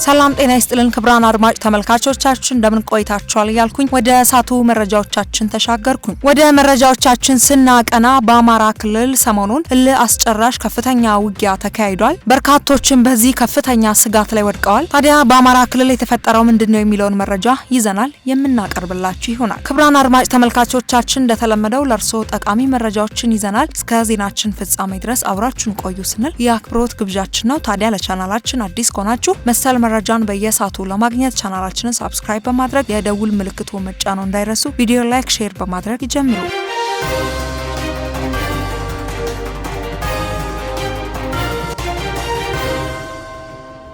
ሰላም ጤና ይስጥልን ክብራን አድማጭ ተመልካቾቻችን እንደምን ቆይታችኋል ያልኩኝ ወደ ሳቱ መረጃዎቻችን ተሻገርኩኝ። ወደ መረጃዎቻችን ስናቀና በአማራ ክልል ሰሞኑን አስጨራሽ ከፍተኛ ውጊያ ተካሂዷል። በርካቶችም በዚህ ከፍተኛ ስጋት ላይ ወድቀዋል። ታዲያ በአማራ ክልል የተፈጠረው ምንድነው የሚለውን መረጃ ይዘናል የምናቀርብላችሁ ይሆናል። ክብራን አድማጭ ተመልካቾቻችን እንደተለመደው ለርሶ ጠቃሚ መረጃዎችን ይዘናል። እስከ ዜናችን ፍጻሜ ድረስ አብራችሁን ቆዩ ስንል የአክብሮት ግብዣችን ነው። ታዲያ ለቻናላችን አዲስ ከሆናችሁ መሰል መረጃን በየሳቱ ለማግኘት ቻናላችንን ሰብስክራይብ በማድረግ የደውል ምልክቱ መጫን እንዳይረሱ። ቪዲዮ ላይክ፣ ሼር በማድረግ ይጀምሩ።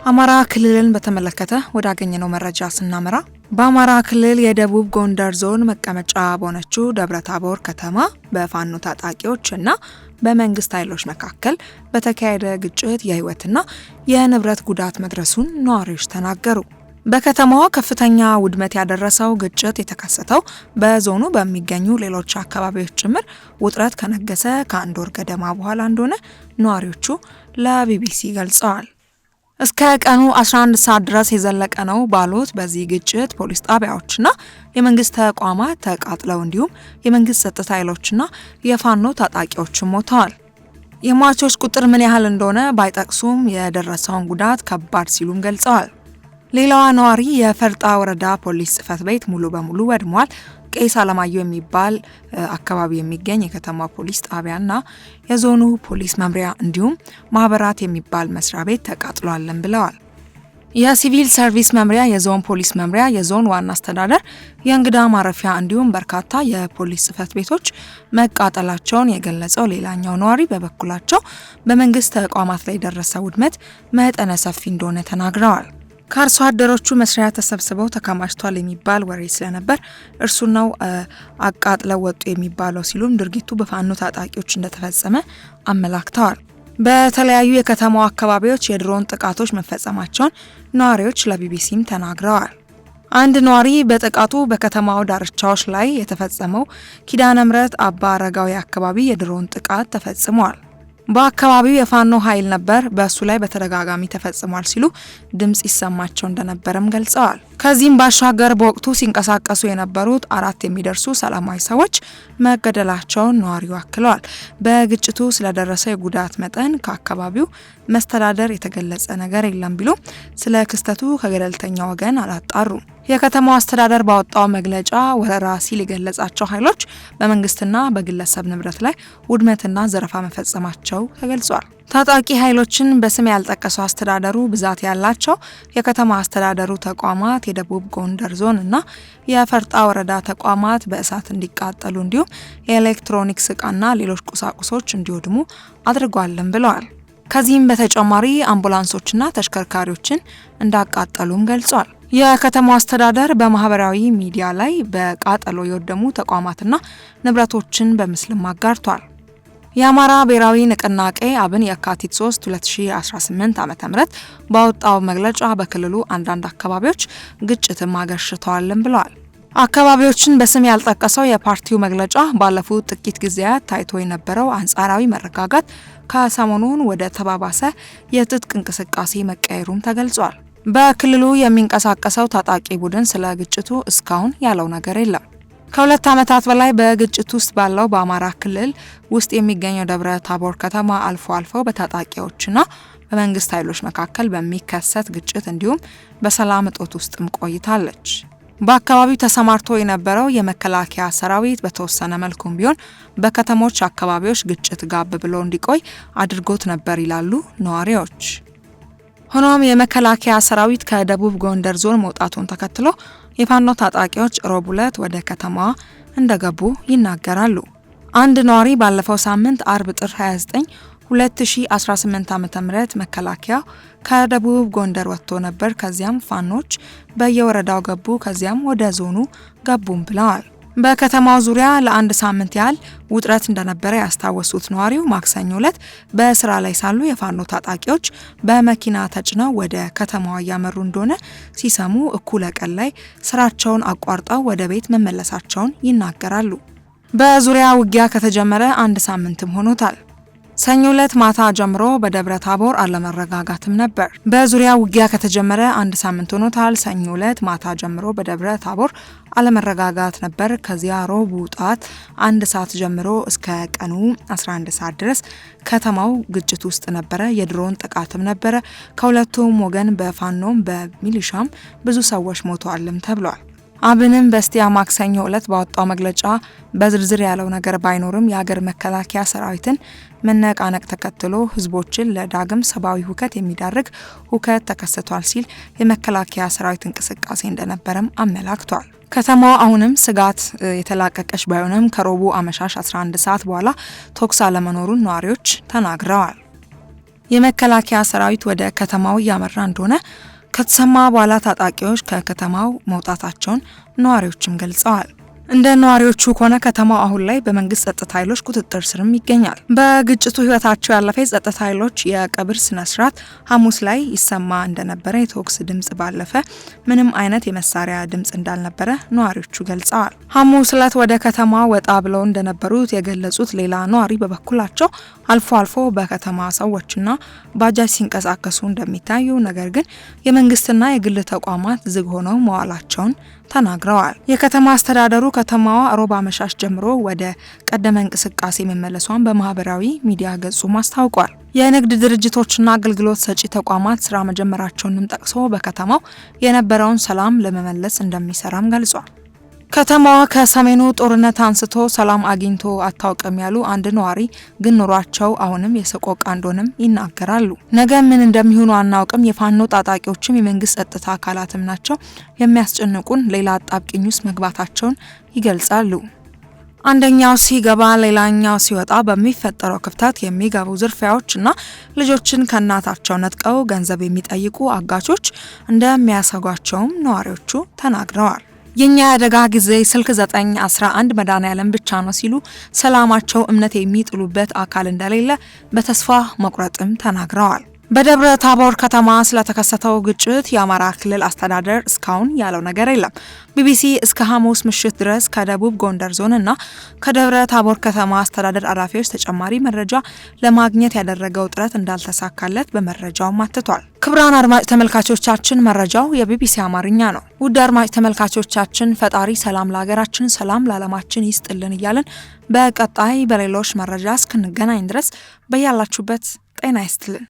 አማራ ክልልን በተመለከተ ወዳገኘነው መረጃ ስናመራ በአማራ ክልል የደቡብ ጎንደር ዞን መቀመጫ በሆነችው ደብረታቦር ከተማ በፋኖ ታጣቂዎች እና በመንግስት ኃይሎች መካከል በተካሄደ ግጭት የህይወትና የንብረት ጉዳት መድረሱን ነዋሪዎች ተናገሩ። በከተማዋ ከፍተኛ ውድመት ያደረሰው ግጭት የተከሰተው በዞኑ በሚገኙ ሌሎች አካባቢዎች ጭምር ውጥረት ከነገሰ ከአንድ ወር ገደማ በኋላ እንደሆነ ነዋሪዎቹ ለቢቢሲ ገልጸዋል። እስከ ቀኑ 11 ሰዓት ድረስ የዘለቀ ነው ባሉት በዚህ ግጭት ፖሊስ ጣቢያዎችና የመንግስት ተቋማት ተቃጥለው እንዲሁም የመንግስት ጸጥታ ኃይሎችና የፋኖ ታጣቂዎች ሞተዋል። የሟቾች ቁጥር ምን ያህል እንደሆነ ባይጠቅሱም የደረሰውን ጉዳት ከባድ ሲሉም ገልጸዋል። ሌላዋ ነዋሪ የፈርጣ ወረዳ ፖሊስ ጽሕፈት ቤት ሙሉ በሙሉ ወድሟል። ቄስ አለማየሁ የሚባል አካባቢ የሚገኝ የከተማ ፖሊስ ጣቢያና የዞኑ ፖሊስ መምሪያ እንዲሁም ማህበራት የሚባል መስሪያ ቤት ተቃጥሏልን ብለዋል። የሲቪል ሰርቪስ መምሪያ፣ የዞን ፖሊስ መምሪያ፣ የዞን ዋና አስተዳደር፣ የእንግዳ ማረፊያ እንዲሁም በርካታ የፖሊስ ጽሕፈት ቤቶች መቃጠላቸውን የገለጸው ሌላኛው ነዋሪ በበኩላቸው በመንግስት ተቋማት ላይ የደረሰው ውድመት መጠነ ሰፊ እንደሆነ ተናግረዋል። ከአርሶ አደሮቹ መስሪያ ተሰብስበው ተከማችቷል የሚባል ወሬ ስለነበር እርሱን ነው አቃጥለው ወጡ የሚባለው ሲሉም ድርጊቱ በፋኖ ታጣቂዎች እንደተፈጸመ አመላክተዋል። በተለያዩ የከተማው አካባቢዎች የድሮን ጥቃቶች መፈጸማቸውን ነዋሪዎች ለቢቢሲም ተናግረዋል። አንድ ነዋሪ በጥቃቱ በከተማው ዳርቻዎች ላይ የተፈጸመው ኪዳነ ምሕረት አባ አረጋዊ አካባቢ የድሮን ጥቃት ተፈጽሟል። በአካባቢው የፋኖ ኃይል ነበር፣ በእሱ ላይ በተደጋጋሚ ተፈጽሟል ሲሉ ድምጽ ይሰማቸው እንደነበረም ገልጸዋል። ከዚህም ባሻገር በወቅቱ ሲንቀሳቀሱ የነበሩት 4 የሚደርሱ ሰላማዊ ሰዎች መገደላቸውን ነዋሪው አክለዋል። በግጭቱ ስለደረሰ የጉዳት መጠን ከአካባቢው መስተዳደር የተገለጸ ነገር የለም ቢሉ ስለ ክስተቱ ከገለልተኛ ወገን አላጣሩም። የከተማው አስተዳደር ባወጣው መግለጫ ወረራ ሲል የገለጻቸው ኃይሎች በመንግስትና በግለሰብ ንብረት ላይ ውድመትና ዘረፋ መፈጸማቸው ተገልጿል። ታጣቂ ኃይሎችን በስም ያልጠቀሰው አስተዳደሩ ብዛት ያላቸው የከተማ አስተዳደሩ ተቋማት፣ የደቡብ ጎንደር ዞን እና የፈርጣ ወረዳ ተቋማት በእሳት እንዲቃጠሉ እንዲሁም የኤሌክትሮኒክስ ዕቃና ሌሎች ቁሳቁሶች እንዲወድሙ አድርጓልን ብለዋል። ከዚህም በተጨማሪ አምቡላንሶችና ተሽከርካሪዎችን እንዳቃጠሉም ገልጿል። የከተማው አስተዳደር በማህበራዊ ሚዲያ ላይ በቃጠሎ የወደሙ ተቋማትና ንብረቶችን በምስልም አጋርቷል። የአማራ ብሔራዊ ንቅናቄ አብን የካቲት 3 2018 ዓ.ም ባወጣው መግለጫ በክልሉ አንዳንድ አካባቢዎች ግጭትም አገርሽተዋልም ብለዋል። አካባቢዎችን በስም ያልጠቀሰው የፓርቲው መግለጫ ባለፉት ጥቂት ጊዜያት ታይቶ የነበረው አንጻራዊ መረጋጋት ከሰሞኑን ወደ ተባባሰ የትጥቅ እንቅስቃሴ መቀየሩም ተገልጿል። በክልሉ የሚንቀሳቀሰው ታጣቂ ቡድን ስለ ግጭቱ እስካሁን ያለው ነገር የለም። ከ2 ዓመታት በላይ በግጭት ውስጥ ባለው በአማራ ክልል ውስጥ የሚገኘው ደብረ ታቦር ከተማ አልፎ አልፎ በታጣቂዎችና በመንግስት ኃይሎች መካከል በሚከሰት ግጭት እንዲሁም በሰላም እጦት ውስጥም ቆይታለች። በአካባቢው ተሰማርቶ የነበረው የመከላከያ ሰራዊት በተወሰነ መልኩም ቢሆን በከተሞች አካባቢዎች ግጭት ጋብ ብሎ እንዲቆይ አድርጎት ነበር ይላሉ ነዋሪዎች። ሆኖም የመከላከያ ሰራዊት ከደቡብ ጎንደር ዞን መውጣቱን ተከትሎ የፋኖ ታጣቂዎች ሮብ ዕለት ወደ ከተማዋ እንደገቡ ይናገራሉ። አንድ ነዋሪ ባለፈው ሳምንት አርብ ጥር 29 2018 ዓ.ም መከላከያ ከደቡብ ጎንደር ወጥቶ ነበር፣ ከዚያም ፋኖች በየወረዳው ገቡ፣ ከዚያም ወደ ዞኑ ገቡም ብለዋል። በከተማው ዙሪያ ለአንድ ሳምንት ያህል ውጥረት እንደነበረ ያስታወሱት ነዋሪው ማክሰኞ ዕለት በስራ ላይ ሳሉ የፋኖ ታጣቂዎች በመኪና ተጭነው ወደ ከተማዋ እያመሩ እንደሆነ ሲሰሙ እኩለ ቀን ላይ ስራቸውን አቋርጠው ወደ ቤት መመለሳቸውን ይናገራሉ። በዙሪያ ውጊያ ከተጀመረ አንድ ሳምንትም ሆኖታል። ሰኞ ዕለት ማታ ጀምሮ በደብረ ታቦር አለመረጋጋትም ነበር። በዙሪያ ውጊያ ከተጀመረ አንድ ሳምንት ሆኖታል። ሰኞ ዕለት ማታ ጀምሮ በደብረ ታቦር አለመረጋጋት ነበር። ከዚያ ረቡዕ ጧት 1 ሰዓት ጀምሮ እስከ ቀኑ 11 ሰዓት ድረስ ከተማው ግጭት ውስጥ ነበረ። የድሮን ጥቃትም ነበረ። ከሁለቱም ወገን በፋኖም በሚሊሻም ብዙ ሰዎች ሞተዋልም ተብሏል። አብንም በስቲያ ማክሰኞ ዕለት ባወጣው መግለጫ በዝርዝር ያለው ነገር ባይኖርም የሀገር መከላከያ ሰራዊትን መነቃነቅ ተከትሎ ህዝቦችን ለዳግም ሰብአዊ ሁከት የሚዳርግ ሁከት ተከስቷል ሲል የመከላከያ ሰራዊት እንቅስቃሴ እንደነበረም አመላክቷል። ከተማዋ አሁንም ስጋት የተላቀቀች ባይሆንም ከረቡዕ አመሻሽ 11 ሰዓት በኋላ ተኩስ አለመኖሩን ነዋሪዎች ተናግረዋል። የመከላከያ ሰራዊት ወደ ከተማው እያመራ እንደሆነ ከተሰማ በኋላ ታጣቂዎች ከከተማው መውጣታቸውን ነዋሪዎችም ገልጸዋል። እንደ ነዋሪዎቹ ከሆነ ከተማው አሁን ላይ በመንግስት ጸጥታ ኃይሎች ቁጥጥር ስርም ይገኛል። በግጭቱ ህይወታቸው ያለፈ የጸጥታ ኃይሎች የቀብር ስነ ስርዓት ሐሙስ ላይ ይሰማ እንደነበረ የተኩስ ድምጽ ባለፈ ምንም አይነት የመሳሪያ ድምጽ እንዳልነበረ ነዋሪዎቹ ገልጸዋል። ሐሙስ ዕለት ወደ ከተማ ወጣ ብለው እንደነበሩት የገለጹት ሌላ ነዋሪ በበኩላቸው አልፎ አልፎ በከተማ ሰዎችና ባጃጅ ሲንቀሳቀሱ እንደሚታዩ፣ ነገር ግን የመንግስትና የግል ተቋማት ዝግ ሆነው መዋላቸውን ተናግረዋል። የከተማ አስተዳደሩ ከተማዋ ሮብ አመሻሽ ጀምሮ ወደ ቀደመ እንቅስቃሴ መመለሷን በማህበራዊ ሚዲያ ገጹ አስታውቋል። የንግድ ድርጅቶችና አገልግሎት ሰጪ ተቋማት ስራ መጀመራቸውንም ጠቅሶ በከተማው የነበረውን ሰላም ለመመለስ እንደሚሰራም ገልጿል። ከተማዋ ከሰሜኑ ጦርነት አንስቶ ሰላም አግኝቶ አታውቅም ያሉ አንድ ነዋሪ ግን ኑሯቸው አሁንም የሰቆቃ እንደሆነም ይናገራሉ። ነገ ምን እንደሚሆኑ አናውቅም። የፋኖ ታጣቂዎችም የመንግስት ጸጥታ አካላትም ናቸው የሚያስጨንቁን። ሌላ አጣብቂኝ ውስጥ መግባታቸውን ይገልጻሉ። አንደኛው ሲገባ ሌላኛው ሲወጣ በሚፈጠረው ክፍተት የሚገቡ ዝርፊያዎችና ልጆችን ከእናታቸው ነጥቀው ገንዘብ የሚጠይቁ አጋቾች እንደሚያሰጓቸውም ነዋሪዎቹ ተናግረዋል። የኛ የአደጋ ጊዜ ስልክ 911 መድኃኔዓለም ብቻ ነው ሲሉ ሰላማቸው እምነት የሚጥሉበት አካል እንደሌለ በተስፋ መቁረጥም ተናግረዋል። በደብረ ታቦር ከተማ ስለተከሰተው ግጭት የአማራ ክልል አስተዳደር እስካሁን ያለው ነገር የለም። ቢቢሲ እስከ ሐሙስ ምሽት ድረስ ከደቡብ ጎንደር ዞን እና ከደብረ ታቦር ከተማ አስተዳደር ኃላፊዎች ተጨማሪ መረጃ ለማግኘት ያደረገው ጥረት እንዳልተሳካለት በመረጃው አትቷል። ክቡራን አድማጭ ተመልካቾቻችን መረጃው የቢቢሲ አማርኛ ነው። ውድ አድማጭ ተመልካቾቻችን ፈጣሪ ሰላም ለሀገራችን፣ ሰላም ለዓለማችን ይስጥልን እያልን በቀጣይ በሌሎች መረጃ እስክንገናኝ ድረስ በያላችሁበት ጤና ይስጥልን።